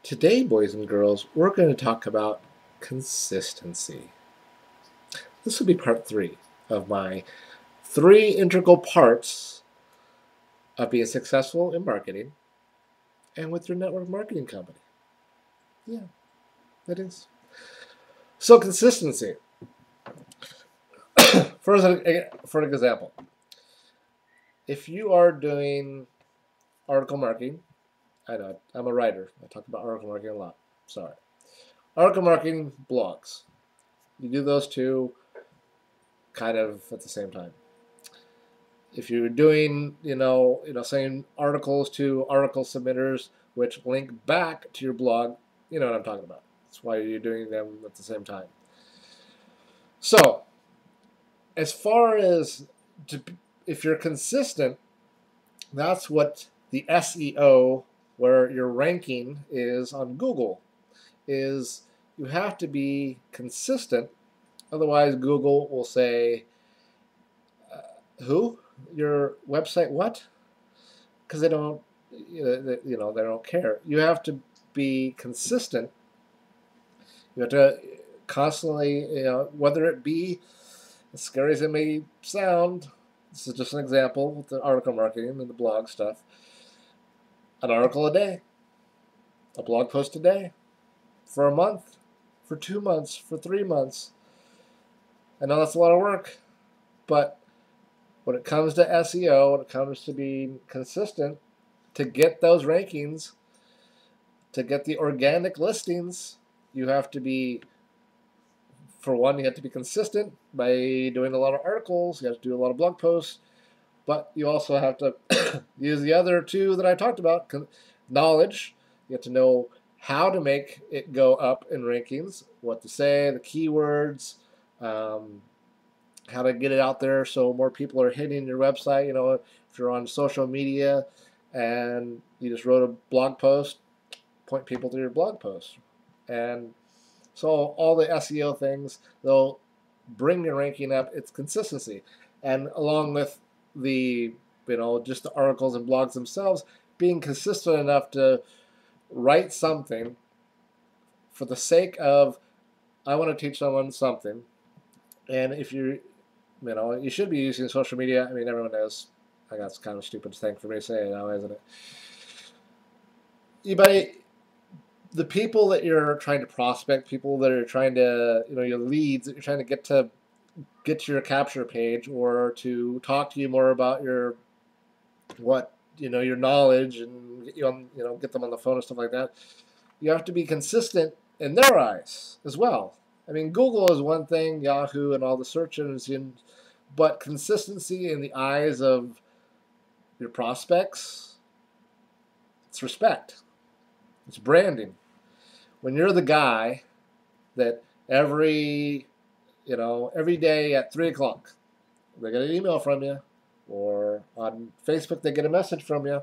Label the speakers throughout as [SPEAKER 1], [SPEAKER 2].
[SPEAKER 1] Today, boys and girls, we're going to talk about consistency. This will be part 3 of my 3 integral parts of being successful in marketing and with your network marketing company. Yeah, that is. So, consistency. For an example, if you are doing article marketing, I know I'm a writer. I talk about article marketing a lot. Sorry. Article marketing, blogs. You do those two kind of at the same time. If you're doing, saying articles to article submitters, which link back to your blog, you know what I'm talking about. That's why you're doing them at the same time. So, as far as if you're consistent, that's what the SEO, where your ranking is on Google, is you have to be consistent. Otherwise, Google will say, who? Your website, what? Because they don't, they don't care. You have to be consistent. You have to constantly, whether it be as scary as it may sound. This is just an example with the article marketing and the blog stuff. An article a day, a blog post a day, for a month, for 2 months, for 3 months. I know that's a lot of work, but when it comes to SEO, when it comes to being consistent, to get those rankings, to get the organic listings, you have to be, for one, you have to be consistent by doing a lot of articles, you have to do a lot of blog posts, but you also have to use the other two that I talked about, knowledge. You have to know how to make it go up in rankings, what to say, the keywords, how to get it out there so more people are hitting your website. If you're on social media and you just wrote a blog post, point people to your blog post. And so all the SEO things, they'll bring your ranking up. It's consistency. And along with the, just the articles and blogs themselves, being consistent enough to write something for the sake of, I want to teach someone something. And if you should be using social media. I mean, everyone knows. I guess it's kind of a stupid thing for me to say now, isn't it? But the people that you're trying to prospect, people that are trying to, your leads that you're trying to get to your capture page, or to talk to you more about your knowledge, and get you on, get them on the phone and stuff like that. You have to be consistent in their eyes as well. I mean, Google is one thing, Yahoo and all the search engines, but consistency in the eyes of your prospects, it's respect. It's branding. When you're the guy that every day at 3 o'clock, they get an email from you, or on Facebook they get a message from you,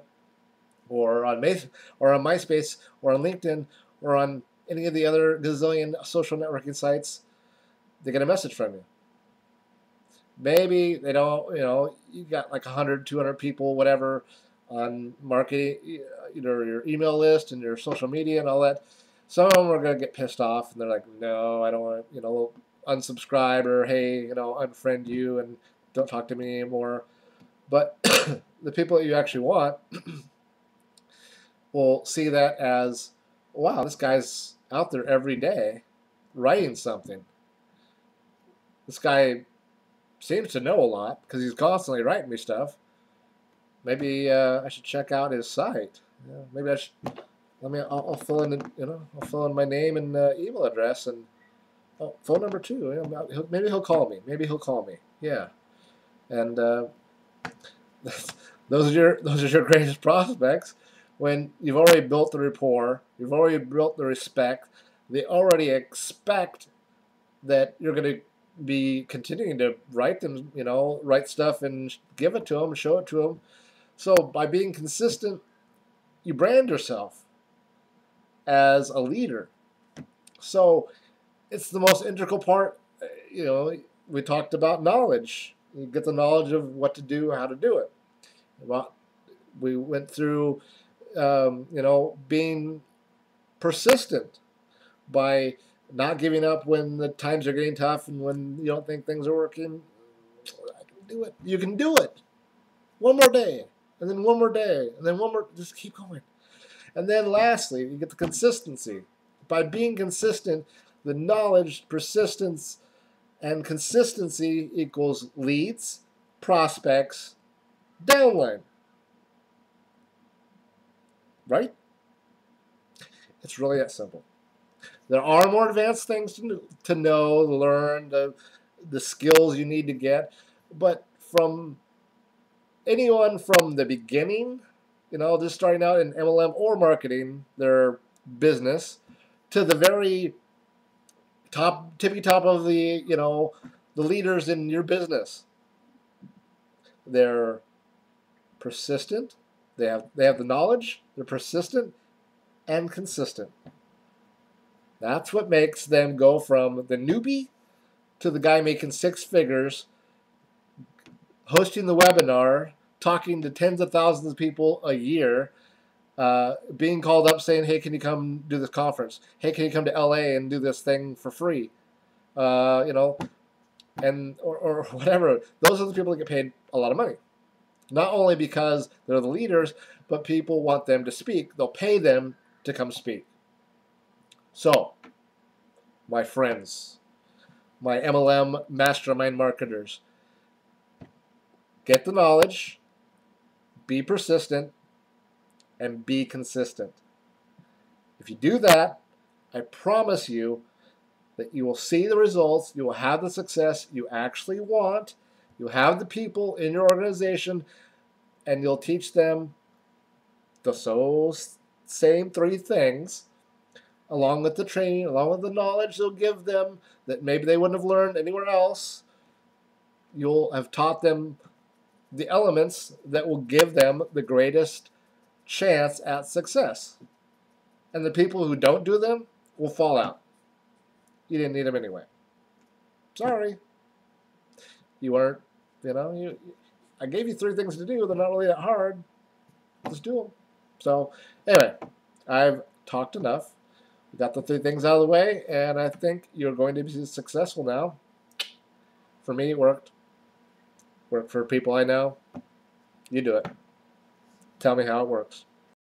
[SPEAKER 1] or on MySpace, or on LinkedIn, or on any of the other gazillion social networking sites, they get a message from you. Maybe they don't, you got like 100, 200 people, whatever, on marketing, your email list and your social media and all that. Some of them are going to get pissed off, and they're like, no, I don't want, unsubscribe, or hey, unfriend you and don't talk to me anymore. But the people that you actually want will see that as, wow, this guy's out there every day writing something. This guy seems to know a lot because he's constantly writing me stuff. Maybe I should check out his site. Maybe I should. I'll fill in, I'll fill in my name and email address and phone number too. Maybe he'll call me. Yeah, and those are your greatest prospects when you've already built the rapport, you've already built the respect. They already expect that you're going to be continuing to write them, write stuff and give it to them, show it to them. So by being consistent, you brand yourself as a leader. So it's the most integral part. We talked about knowledge. You get the knowledge of what to do, how to do it. Well, we went through, being persistent by not giving up when the times are getting tough and when you don't think things are working. I can do it. You can do it. One more day, and then one more day, and then one more. Just keep going. And then lastly, you get the consistency. By being consistent, the knowledge, persistence, and consistency equals leads, prospects, downline. Right? It's really that simple. There are more advanced things to know, learn, the skills you need to get. But from anyone from the beginning, just starting out in MLM or marketing their business, to the very tippy top of the leaders in your business, they're persistent. They have the knowledge. They're persistent and consistent. That's what makes them go from the newbie to the guy making six figures, hosting the webinar, talking to tens of thousands of people a year, being called up saying, hey, can you come do this conference? Hey, can you come to LA and do this thing for free? And or whatever. Those are the people that get paid a lot of money. Not only because they're the leaders, but people want them to speak. They'll pay them to come speak. So, my friends, my MLM mastermind marketers, get the knowledge, be persistent, and be consistent. If you do that, I promise you that you will see the results, you will have the success you actually want, you'll have the people in your organization, and you'll teach them the same three things, along with the training, along with the knowledge you'll give them that maybe they wouldn't have learned anywhere else. You'll have taught them the elements that will give them the greatest chance at success. And the people who don't do them will fall out. You didn't need them anyway. Sorry. You weren't, I gave you three things to do. They're not really that hard. Just do them. So, anyway, I've talked enough. We got the three things out of the way, and I think you're going to be successful now. For me, it worked. Worked for people I know. You do it. Tell me how it works.